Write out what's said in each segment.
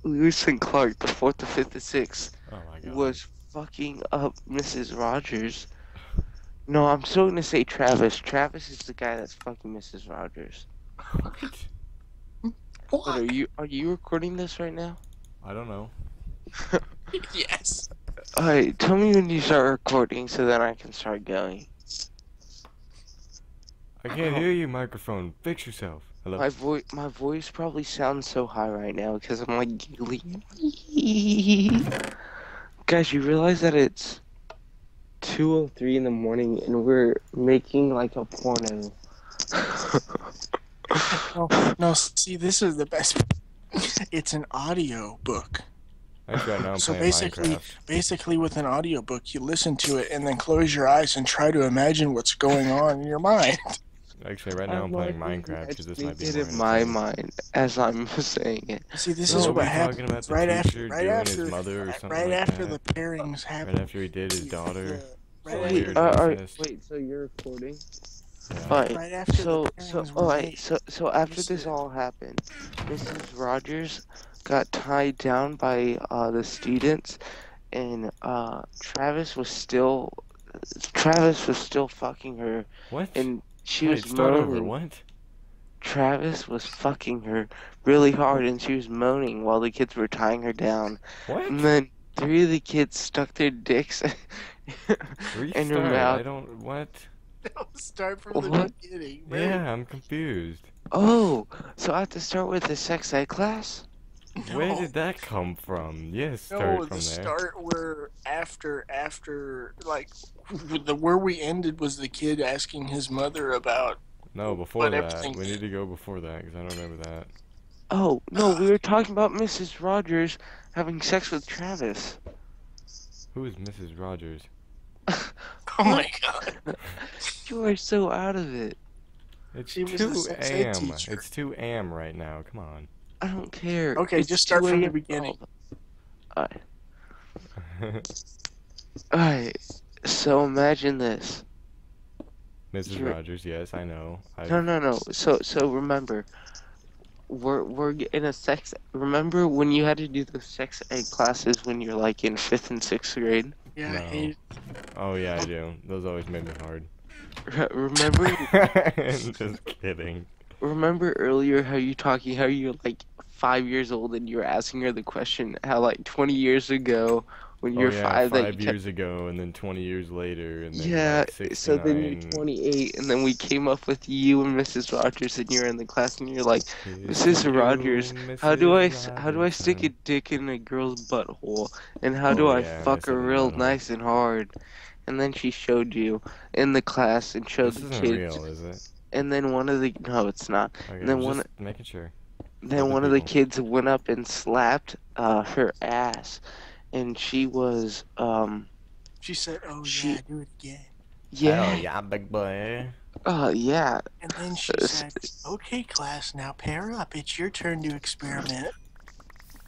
Lewis and Clark, the fourth, the fifth, the sixth, Oh my god. was fucking up Mrs. Rogers. No, I'm still gonna say Travis. Travis is the guy that's fucking Mrs. Rogers. What? But are What? you recording this right now? I don't know. Yes. Alright, tell me when you start recording so then I can start going. I can't hear you, microphone. Fix yourself. Hello? My voice probably sounds so high right now because I'm like giggling. Guys, you realize that it's 2:03 in the morning and we're making like a porno. No, see, this is the best. It's an audio book. Actually, right now I'm So playing basically, Minecraft. with an audio book, you listen to it and then close your eyes and try to imagine what's going on in your mind. Actually, right now I'm playing Minecraft because this might be it more in my entertaining. mind as I'm saying it. See, this No, is we're what talking happens about the right teacher after, doing his mother or something like after that. the pairings happen. Right after he did his daughter. Right Weird after, incest. Wait, so you're recording? Yeah. Alright, right after the pairings were made. so after this all happened, Mrs. Rogers got tied down by the students, and Travis was still fucking her, What? and she Wait, was start over. moaning. What? Travis was fucking her really hard, and she was moaning while the kids were tying her down. What? And then 3 of the kids stuck their dicks in her Restart. mouth. I don't. What? Start from the What? beginning. Yeah, I'm confused. Oh, so I have to start with the sex ed class? Where did that come from? Yes, No, start the from there. start where after like where we ended was the kid asking his mother about. No, before But that. everything- We need to go before that because I don't remember that. Oh, no, we were talking about Mrs. Rogers having sex with Travis. Who is Mrs. Rogers? Oh my god. You are so out of it. It's She was 2 the sex ed a.m. teacher. It's 2 a.m. right now. Come on. I don't care. Okay, It's just start 2 from the a.m. beginning. Alright, so imagine this. Mrs. You're- Rogers, yes, I know. No. So remember, we're in a sex. Remember when you had to do the sex ed classes when you're like in 5th and 6th grade? Yeah, No. I hate Oh yeah, I do. Those always made me hard. Remember Just kidding. Remember earlier how you're like 5 years old and you were asking her the question how like 20 years ago when Oh you're yeah, 5 that 5 years ago, and then 20 years later, and then yeah, like so then you're 69. 28 and then we came up with you and Mrs. Rogers and you're in the class and you're like, It's Mrs. you, Rogers, how do I Mrs. stick a Rogers. dick in a girl's butthole and how Oh, do I yeah, fuck said her in real butthole. nice and hard? And then she showed you in the class and showed This the isn't kids. real, is it? And then no, it's not. Okay, And then just making sure. Then Other one of the people. kids went up and slapped her ass, and she was She said, "Oh She- yeah, do it again." yeah, Oh yeah, big boy. yeah. And then she said, "Okay, class, now pair up. It's your turn to experiment."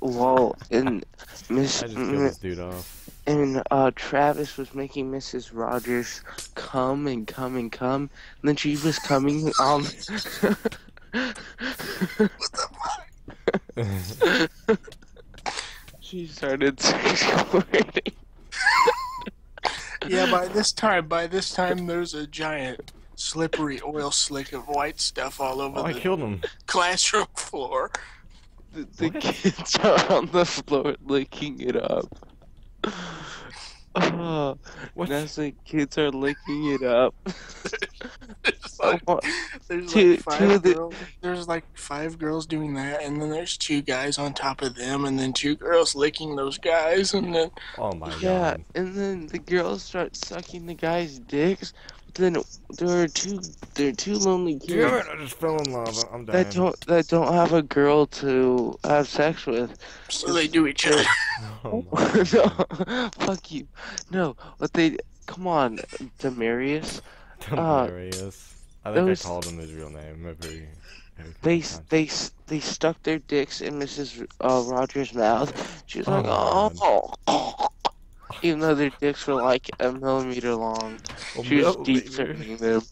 Well, and I just killed this dude off. and Travis was making Mrs. Rogers come and come and come, and then she was coming on. She started squirting. Yeah, by this time, there's a giant, slippery oil slick of white stuff all over Oh, I the killed him. classroom floor. The kids are on the floor licking it up. Oh, What? now the kids are licking it up. There's like, there's Two- like two five of the- girls. There's like 5 girls doing that, and then there's 2 guys on top of them, and then 2 girls licking those guys, and then Oh my Yeah, god. and then the girls start sucking the guys' dicks. But then there are two lonely Damn kids it, I just fell in lava. I'm dying. that don't have a girl to have sex with. so they do each other. Oh my god. No, fuck you. No, but they come on, Demarius. Delirious. I think those- I called him his real name every They couple times. they stuck their dicks in Mrs. Rogers' mouth. She was Oh like, my oh, even though their dicks were like a millimeter long. Oh, She was no, deep baby. throating them.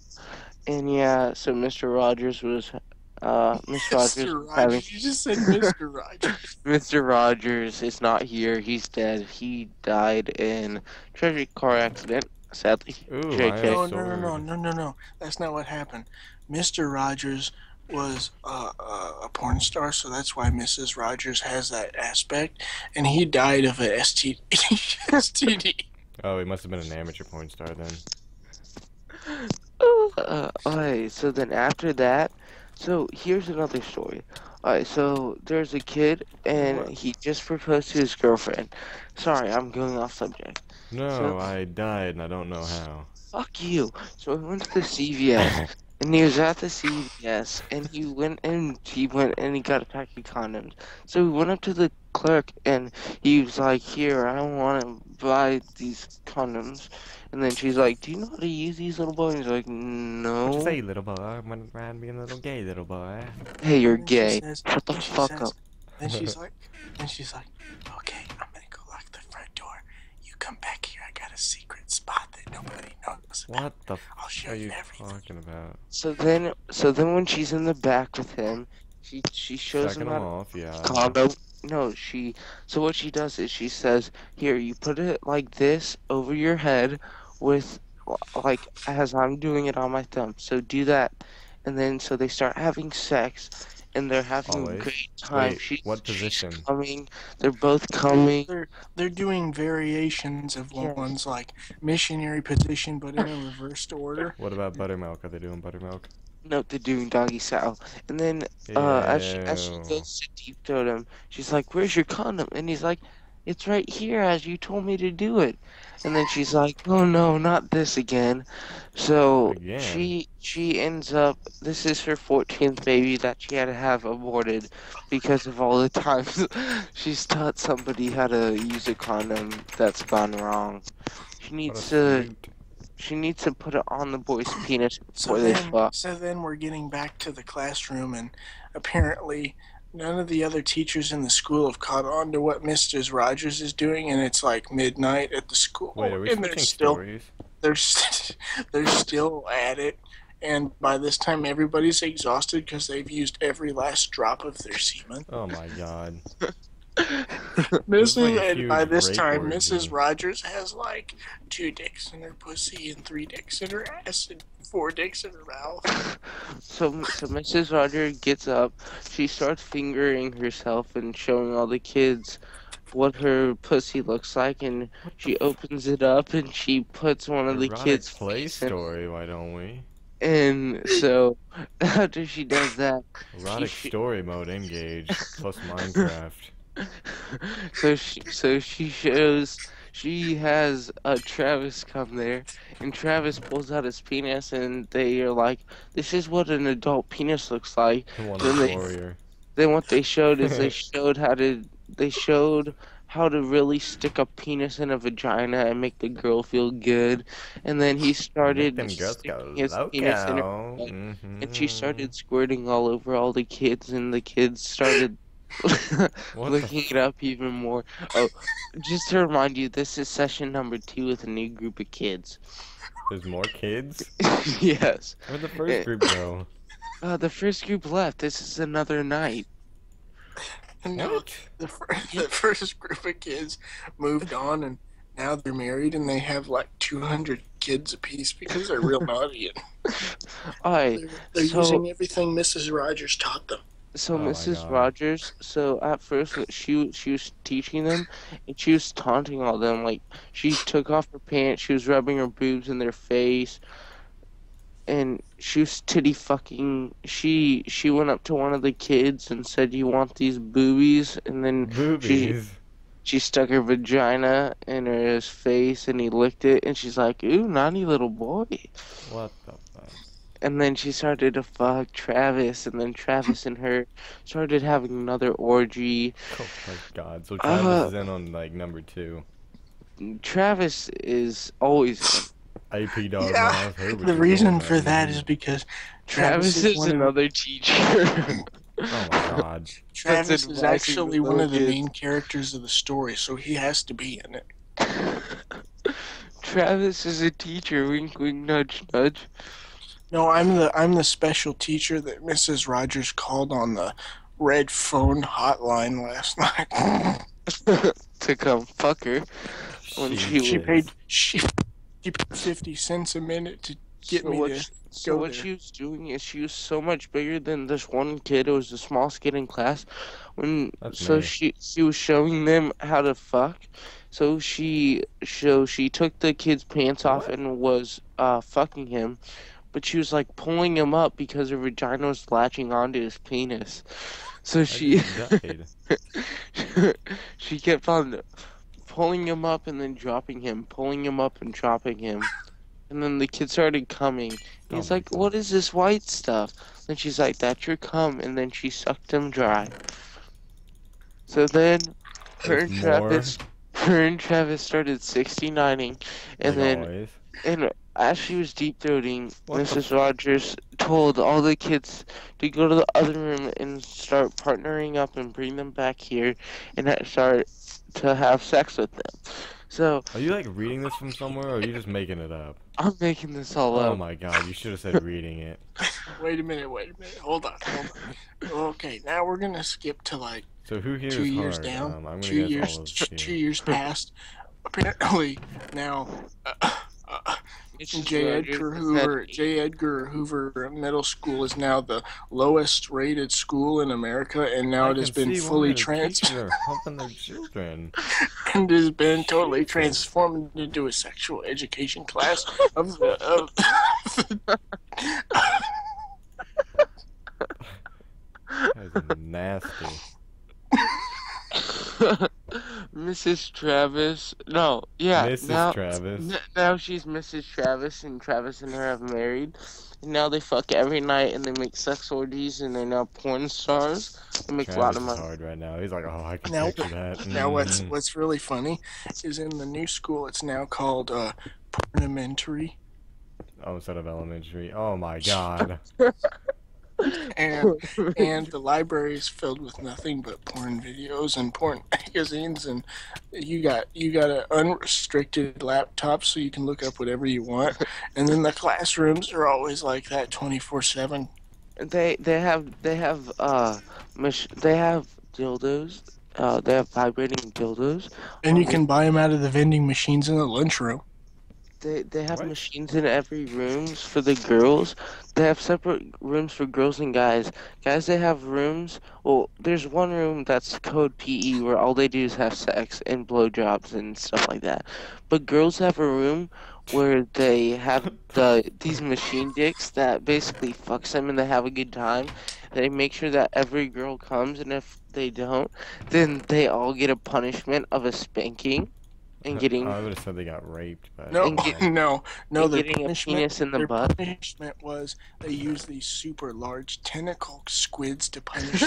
And yeah, so Mr. Rogers was Miss Rogers Mr. was having Rogers. You just said Mr. Rogers. Mr. Rogers is not here. He's dead. He died in tragic car accident. Sadly, Ooh, I have JK. No, sword. no. That's not what happened. Mr. Rogers was a porn star, so that's why Mrs. Rogers has that aspect, and he died of a STD. STD. Oh, he must have been an amateur porn star then. Alright, so then after that, so here's another story. Alright, so there's a kid and What? he just proposed to his girlfriend. Sorry, I'm going off subject. No, So, I died and I don't know how. fuck you. So he went to the CVS and he was at the CVS and he got a pack of condoms. So he went up to the clerk and he was like, "Here, I want to buy these condoms." And then she's like, "Do you know how to use these, little boy?" And he's like, What you "No." say, little boy? I'm around being a little gay, little boy. Hey, you're And then she gay. says, Shut the and she fuck says, up. then she's like, okay, I'm gonna go lock the front door. You come back here. I got a secret spot that nobody knows about. What the I'll f show are you you everything. talking about? So then when she's in the back with him, she shows Sucking him him how to off, yeah. condom. No, so what she does is she says, "Here, you put it like this over your head with like as I'm doing it on my thumb. So do that." And then so they start having sex and they're having a Always. great time. Wait, what position? She's coming. They're both coming. They're doing variations of Yes. one's like missionary position, but in a reversed order. What about buttermilk? Are they doing buttermilk? Nope, they're doing doggy style. And then as she Ew. goes to deep throat him, she's like, "Where's your condom?" And he's like, "It's right here as you told me to do it." And then she's like, "Oh no, not this again." So Again? she ends up, this is her 14th baby that she had to have aborted because of all the times she's taught somebody how to use a condom that's gone wrong. She What a needs to sweet. she needs to put it on the boy's penis before they fuck. So then we're getting back to the classroom, and apparently none of the other teachers in the school have caught on to what Mrs. Rogers is doing, and it's like midnight at the school, Wait, are we and switching stories? they're still at it. And by this time, everybody's exhausted because they've used every last drop of their semen. Oh my god. And by this rape time, orgy. Mrs. Rogers has like 2 dicks in her pussy and 3 dicks in her ass and 4 dicks in her mouth. So Mrs. Roger gets up, she starts fingering herself and showing all the kids what her pussy looks like, and she opens it up and she puts one of the Erotic kids' play face in. story, why don't we? And so after she does that, Erotic story mode engaged, plus Minecraft. so she shows she has Travis come there, and Travis pulls out his penis, and they are like, "This is what an adult penis looks like." Wonderful warrior. Then what they showed is they showed how to really stick a penis in a vagina and make the girl feel good, and then he started Make them girls go sticking his penis in her loco. butt, and she started squirting all over all the kids, and the kids started What looking it up even more. Oh, just to remind you, this is session number 2 with a new group of kids. There's more kids? Yes. Where'd the first group go? The first group left. This is another night. No, What? the first group of kids moved on, and now they're married, and they have like 200 kids apiece because they're real naughty. And Alright, they're so using everything Mrs. Rogers taught them. so Oh my Mrs. God. Rogers, so at first she was teaching them, and she was taunting all them. Like, she took off her pants, she was rubbing her boobs in their face, and she was titty fucking. She went up to one of the kids and said, "You want these boobies?" And then Boobies. she stuck her vagina in his face, and he licked it, and she's like, "Ooh, naughty little boy." What the fuck? And then she started to fuck Travis, and then Travis and her started having another orgy. Oh my god. So Travis is in on like number 2. Travis is always AP dog Yeah, mouth. Hey, what the you reason doing, for man? that is because Travis is one of- another teacher. Oh my god. Travis That's is advising actually the one of the little main characters of the story, so he has to be in it. Travis is a teacher. Wink, wink, nudge, nudge. No, I'm the special teacher that Mrs. Rogers called on the red phone hotline last night. To come fuck her when she she was. paid Jesus. she paid 50 cents a minute to get So me what? to So go what there. she was doing is she was so much bigger than this one kid. It was the smallest kid in class. That's So me. she was showing them how to fuck. So she took the kid's pants off What? and was fucking him, but she was like pulling him up because her vagina was latching onto his penis. So I she just died. she kept on pulling him up and then dropping him, pulling him up and dropping him. And then the kid started coming. Oh He's my like, god. "What is this white stuff?" Then she's like, "That's your cum." And then she sucked him dry. So then her There's and more, Travis started 69ing. And like then, always. and as she was deep throating, What the Mrs. f- Rogers told all the kids to go to the other room and start partnering up and bring them back here and start to have sex with them. So Are you like reading this from somewhere or are you just making it up? I'm making this all Oh up. my god, you should have said reading it. Wait a minute, hold on. Okay, now we're gonna skip to like So who here two is years hard? down, I'm gonna two guess years, all of two you. years past. Apparently now, Mrs. Rogers has had J. Edgar Hoover Middle School is now the lowest rated school in America, and now I it has can been see why fully the teachers are humping their children. and has been totally Jesus. transformed into a sexual education class of the That is nasty. Mrs. Travis. No, yeah. Mrs. Travis. Now she's Mrs. Travis, and Travis and her have married. And now they fuck every night, and they make sex orgies, and they're now porn stars. They make a lot Travis of is money. hard right now. He's like, oh, I can now. picture that. Now, what's really funny is in the new school, it's now called Pornimentary, Oh, instead of elementary. Oh my god. and the library is filled with nothing but porn videos and porn magazines, and you got an unrestricted laptop so you can look up whatever you want, and then the classrooms are always like that 24/7. They have dildos. They have vibrating dildos. And you can buy them out of the vending machines in the lunchroom. They have What? machines in every rooms for the girls. They have separate rooms for girls and guys. Guys, they have rooms. Well, there's one room that's code PE where all they do is have sex and blowjobs and stuff like that. But girls have a room where they have these machine dicks that basically fucks them and they have a good time. They make sure that every girl comes, and if they don't, then they all get a punishment of a spanking and getting I would have said they got raped, but No, and get no, no. and getting a penis in the butt. Punishment was they used these super large tentacle squids to punish.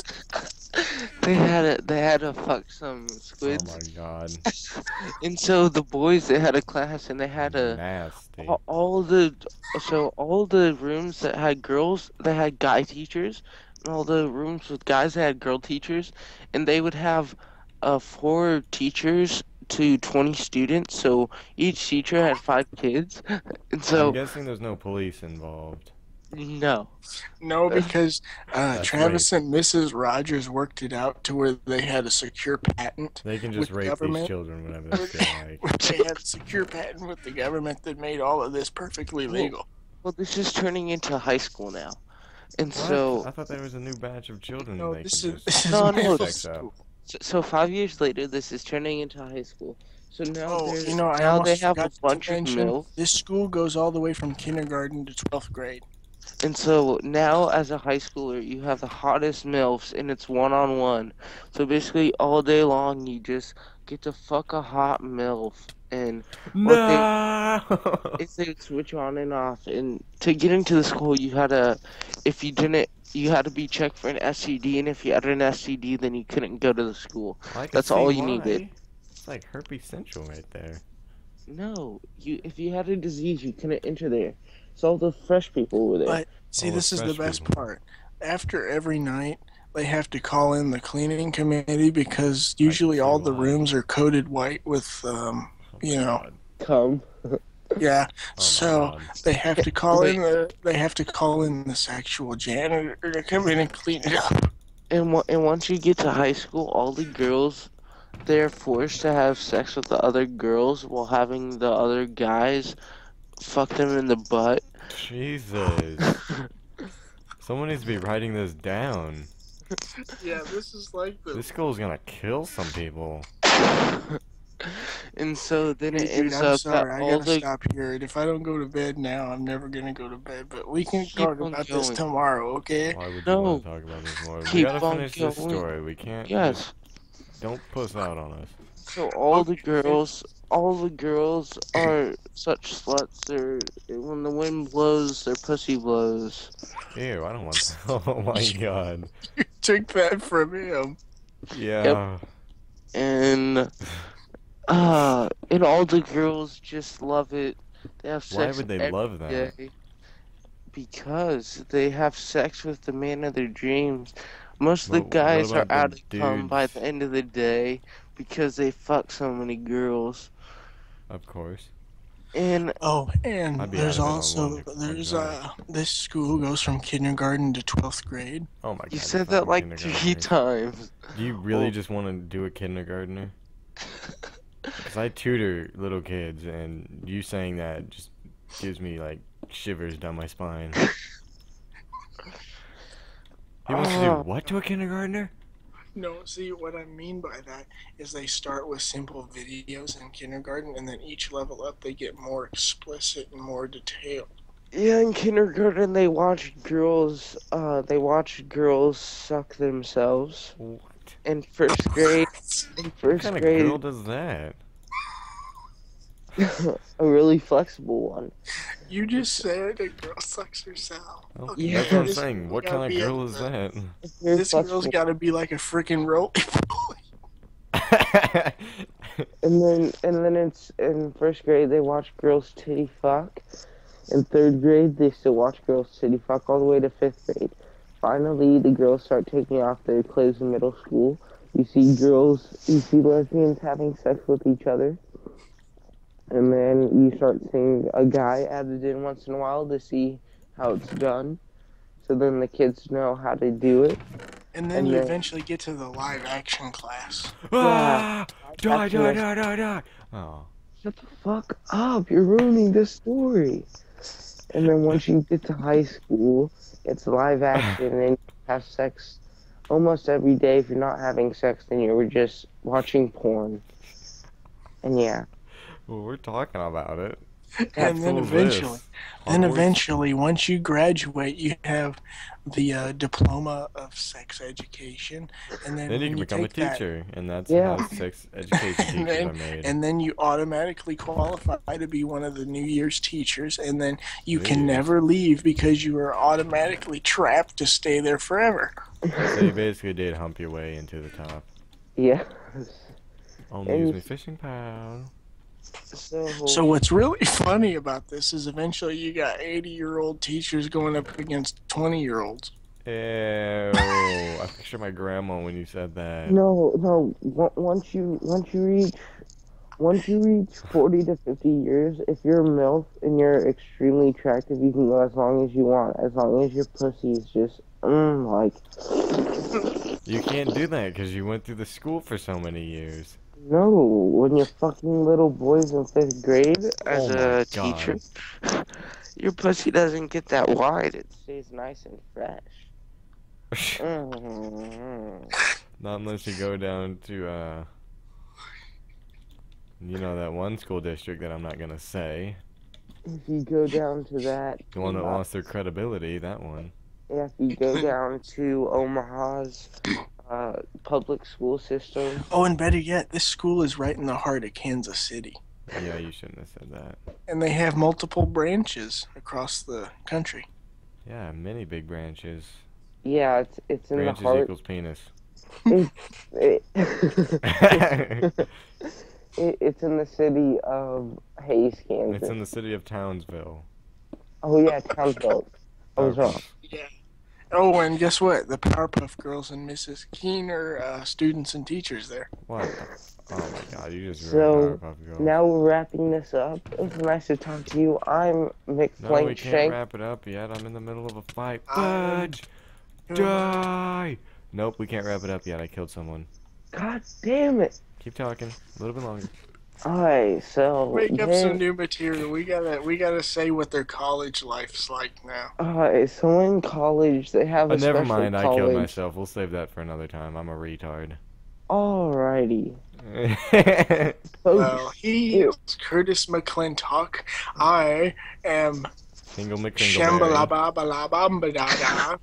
They had to fuck some oh squids, my god. and so the boys they had a class and they had a Nasty. all the rooms that had girls they had guy teachers, and all the rooms with guys that had girl teachers, and they would have 4 teachers to 20 students, so each teacher had 5 kids, and I'm so guessing there's no police involved. no. No, because That's Travis and Mrs. Rogers worked it out to where they had a secure patent. They can with just the rape these government. children whenever they feel like. They had a secure patent with the government that made all of this perfectly legal. Well, this is turning into high school now, and What? so I thought there was a new batch of children No, they this can is just this is No, middle sex up. school. So 5 years later, this is turning into high school. So now Oh, there's you know, I now they almost have a forgot to bunch of mention milk, this school goes all the way from kindergarten to 12th grade. and so now as a high schooler, you have the hottest milfs, and it's one-on-one. So basically, all day long, you just get to fuck a hot milf, and No. if they would switch on and off, and to get into the school, you had to, if you didn't. You had to be checked for an STD, and if you had an STD, then you couldn't go to the school. I can That's see all you why. needed. It's like herpes central right there. No, if you had a disease, you couldn't enter there. So all the fresh people were there. But see, Oh, this is the fresh best people. part. After every night, they have to call in the cleaning committee because usually see all the why. rooms are coated white with, Oh my you know, God. Come. Yeah. Oh my So god. they have to call Wait, in the sexual janitor to come in and clean it up. and once you get to high school, all the girls they're forced to have sex with the other girls while having the other guys fuck them in the butt. Jesus. Someone needs to be writing this down. Yeah, this is like the. This school's gonna kill some people. And so then Hey, it dude, ends I'm up that sorry. I all gotta the stop here. And if I don't go to bed now, I'm never gonna go to bed. But we can keep talk on about this going. tomorrow, okay? Why would you want No, to talk about this more? We keep gotta on finish this going. story. We can't just... Yes. Don't puss out on us. So Okay. all the girls are such sluts. They're when the wind blows, their pussy blows. Ew, I don't want that. Oh my god. Took that from him. Yep. Yeah. And all the girls just love it. They have Why sex would they every love that? day because they have sex with the man of their dreams. Most of the But what guys are about the out of cum by dudes? the end of the day because they fuck so many girls. Of course. And Oh, and I'd be out there's of it on also one there's try. this school goes from kindergarten to 12th grade. Oh my you god, said that fucking like 3 kindergartners. times. Do you really Well, just want to do a kindergartner? Because I tutor little kids, and you saying that just gives me, like, shivers down my spine. He wants to do oh, what to a kindergartner? No, see what I mean by that is they start with simple videos in kindergarten, and then each level up they get more explicit and more detailed. yeah, in kindergarten they watch girls suck themselves. What? In first grade, in What first kind of girl grade, does that? a really flexible one. You just said a girl sucks herself. Well, Okay, that's what I'm this saying. girl's What gotta kind of be girl is that? Very this girl's flexible. got to be like a freaking roly. And then it's in first grade they watch girls titty fuck. In third grade they still watch girls titty fuck all the way to fifth grade. Finally, the girls start taking off their clothes in middle school. You see lesbians having sex with each other. And then you start seeing a guy added in once in a while to see how it's done. So then the kids know how to do it. And then And you then, eventually get to the live action class. yeah, Ah! Die, action die, is, die, die, die! Oh. shut the fuck up, you're ruining this story. And then once you get to high school, it's live action and you have sex almost every day. If you're not having sex, then you're just watching porn. And yeah. Well, we're talking about it. And then Fool's eventually, this. Hogwarts? once you graduate, you have the diploma of sex education, and then Then you when can you become a take that, teacher, and that's Yeah. how sex education and teachers then are made. and then you automatically qualify to be one of the New Year's teachers, and then you New can Year's. never leave because you are automatically trapped to stay there forever. So you basically did hump your way into the top. Yeah. Only use me fishing pole. So what's really funny about this is eventually you got 80-year-old teachers going up against 20-year-olds. Ew. I picture my grandma when you said that. No. Once you reach 40 to 50 years, if you're a MILF and you're extremely attractive, you can go as long as you want, as long as your pussy is just, like... You can't do that because you went through the school for so many years. No, when you're fucking little boys in 5th grade as Oh my a teacher, god. your pussy doesn't get that wide. It stays nice and fresh. Not unless you go down to, you know, that one school district that I'm not gonna say. If you go down to that... The one that lost their credibility, that one. Yeah, if you go down to Omaha's public school system... Oh, and better yet, this school is right in the heart of Kansas City. Yeah, you shouldn't have said that. And they have multiple branches across the country. Yeah, many big branches. Yeah, it's in Branches the heart... equals penis. It's in the city of Hayes, Kansas. It's in the city of Townsville. Oh yeah, Townsville. I was wrong. Yeah. Oh, and guess what? The Powerpuff Girls and Mrs. Keen are students and teachers there. What the? Oh my god, you just ruined So Powerpuff Girls. now we're wrapping this up. It was nice to talk to you. I'm No, we can't McFlankshank. wrap it up yet. I'm in the middle of a fight. I'm- Fudge! Die! Nope, we can't wrap it up yet. I killed someone. God damn it! Keep talking. A little bit longer. Alright, so Make up then, some new material. We gotta say what their college life's like now. alright, so in college they have a Never special mind, I college. killed myself. We'll save that for another time. I'm a retard. Alrighty. Well, he is Curtis McClintock. I am Single McSingleberry. Shambalababalabambadada.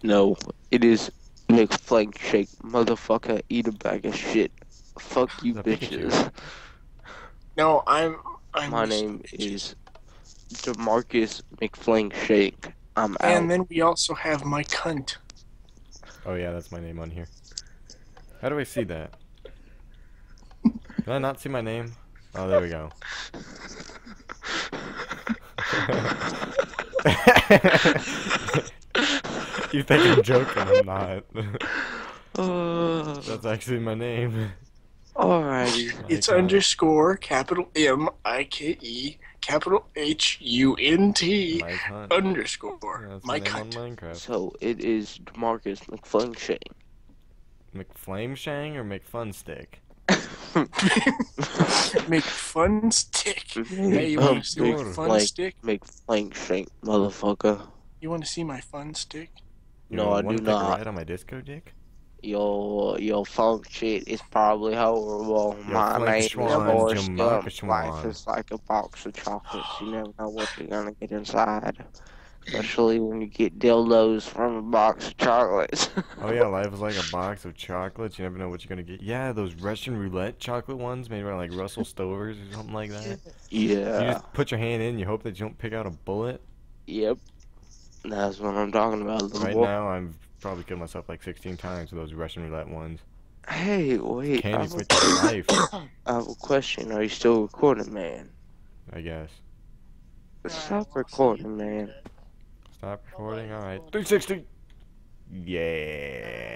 No, it is McFlankshank, motherfucker. Eat a bag of shit. Fuck you, Is that Pikachu? bitches. No, I'm My Mr. name Bitches. is DeMarcus McFlankshank. I'm out. And then we also have my cunt. Oh yeah, that's my name on here. How do I see that? Can I not see my name? Oh, there we go. You think I'm joking? I'm not. That's actually my name. Alrighty. It's My God. underscore capital MIKE capital HUNT Mike Hunt. underscore Yeah, that's my my name on cunt. Minecraft. So it is DeMarcus McFlankshank. McFlameshang or McFunstick? Make fun stick. Hey, you want to see my Big fun stick? McFlankshank, motherfucker. You want to see my fun stick? No, I do Wanna take a not. ride on my disco dick? Your funk shit is probably horrible. My flank name is schwan, Boris Jamaica Gump. schwan. Life is like a box of chocolates. You never know what you're gonna get inside. Especially when you get dildos from a box of chocolates. Oh yeah, life is like a box of chocolates. You never know what you're gonna get. Yeah, those Russian roulette chocolate ones made by like Russell Stovers or something like that. You Yeah. just put your hand in, you hope that you don't pick out a bullet. Yep. That's what I'm talking about, little Right boy. now, I've probably killed myself like 16 times with those Russian roulette ones. Hey, wait. I Candy have, with your life, I have a question. Are you still recording, man? I guess. Stop recording, man. Stop recording. All right. 360. Yeah.